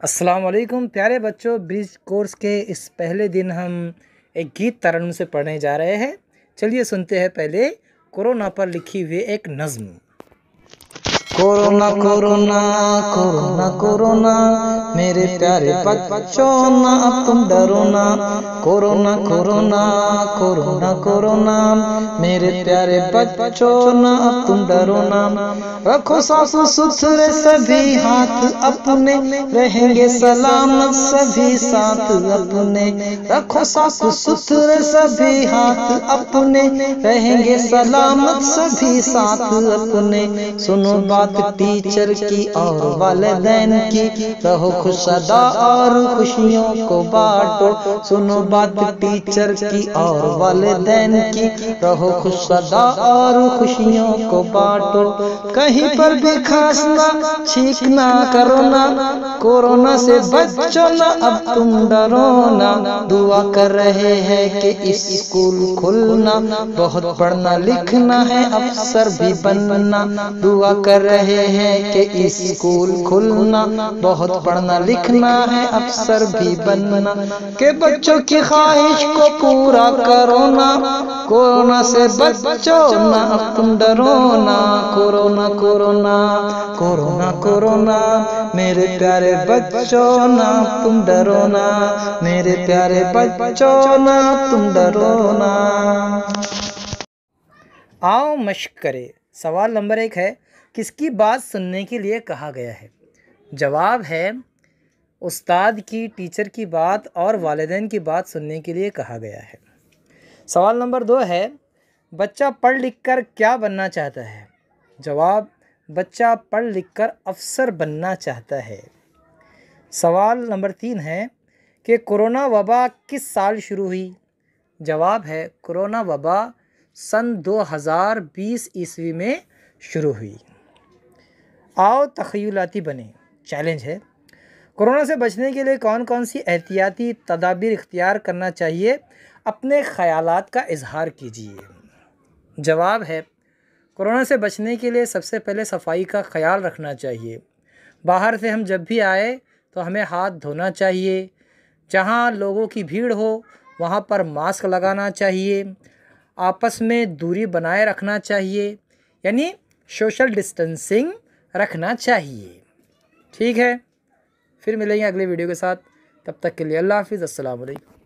अस्सलाम वालेकुम प्यारे बच्चों, ब्रिज कोर्स के इस पहले दिन हम एक गीत तरन्नुम से पढ़ने जा रहे हैं। चलिए सुनते हैं पहले कोरोना पर लिखी हुई एक नज़्म। कोरोना कोरोना कोरोना कोरोना मेरे प्यारे बच्चों ना अब तुम डरो ना। कोरोना कोरोना कोरोना कोरोना मेरे प्यारे बच्चों ना अब तुम डरो ना। रखो साफ सुथरे सभी हाथ अपने, रहेंगे सलामत सभी साथ अपने। रखो साफ सुथरे सभी हाथ अपने, रहेंगे सलामत सभी साथ अपने। सुनो बात टीचर की और वालिदैन की, रहो खुश सदा और खुशियों को बांटो। सुनो बात टीचर की और वालिदैन की, रहो खुश सदा और खुशियों को बांटो। कहीं पर भी खांसना छींकना करो ना, कोरोना से बचो ना अब तुम डरो ना। दुआ कर रहे हैं कि स्कूल खुलना, बहुत पढ़ना लिखना है अफसर भी बनना। दुआ कर रहे हैं कि स्कूल खुलना, बहुत पढ़ना लिखना है अफसर भी बनना। के बच्चों की ख्वाहिश को पूरा करो ना, कोरोना से बचो ना अब तुम डरो ना। कोरोना कोरोना कोरोना कोरोना मेरे प्यारे बच्चों ना तुम डरो ना। मेरे प्यारे बच्चों ना तुम डरो ना। आओ मश्क करें। सवाल नंबर 1 है, किसकी बात सुनने के लिए कहा गया है? जवाब है उस्ताद की, टीचर की बात और वालिदैन की बात सुनने के लिए कहा गया है। सवाल नंबर 2 है, बच्चा पढ़ लिख कर क्या बनना चाहता है? जवाब, बच्चा पढ़ लिख कर अफसर बनना चाहता है। सवाल नंबर 3 है कि कोरोना वबा किस साल शुरू हुई? जवाब है कोरोना वबा सन 2020 ईस्वी में शुरू हुई। आओ तख़य्युलाती बने। चैलेंज है, कोरोना से बचने के लिए कौन कौन सी एहतियाती तदाबीर इख्तियार करना चाहिए? अपने ख़यालात का इजहार कीजिए। जवाब है कोरोना से बचने के लिए सबसे पहले सफाई का ख्याल रखना चाहिए। बाहर से हम जब भी आए तो हमें हाथ धोना चाहिए। जहाँ लोगों की भीड़ हो वहाँ पर मास्क लगाना चाहिए। आपस में दूरी बनाए रखना चाहिए, यानी सोशल डिस्टेंसिंग रखना चाहिए। ठीक है, फिर मिलेंगे अगले वीडियो के साथ। तब तक के लिए अल्लाह हाफ़िज़, अस्सलाम वालेकुम।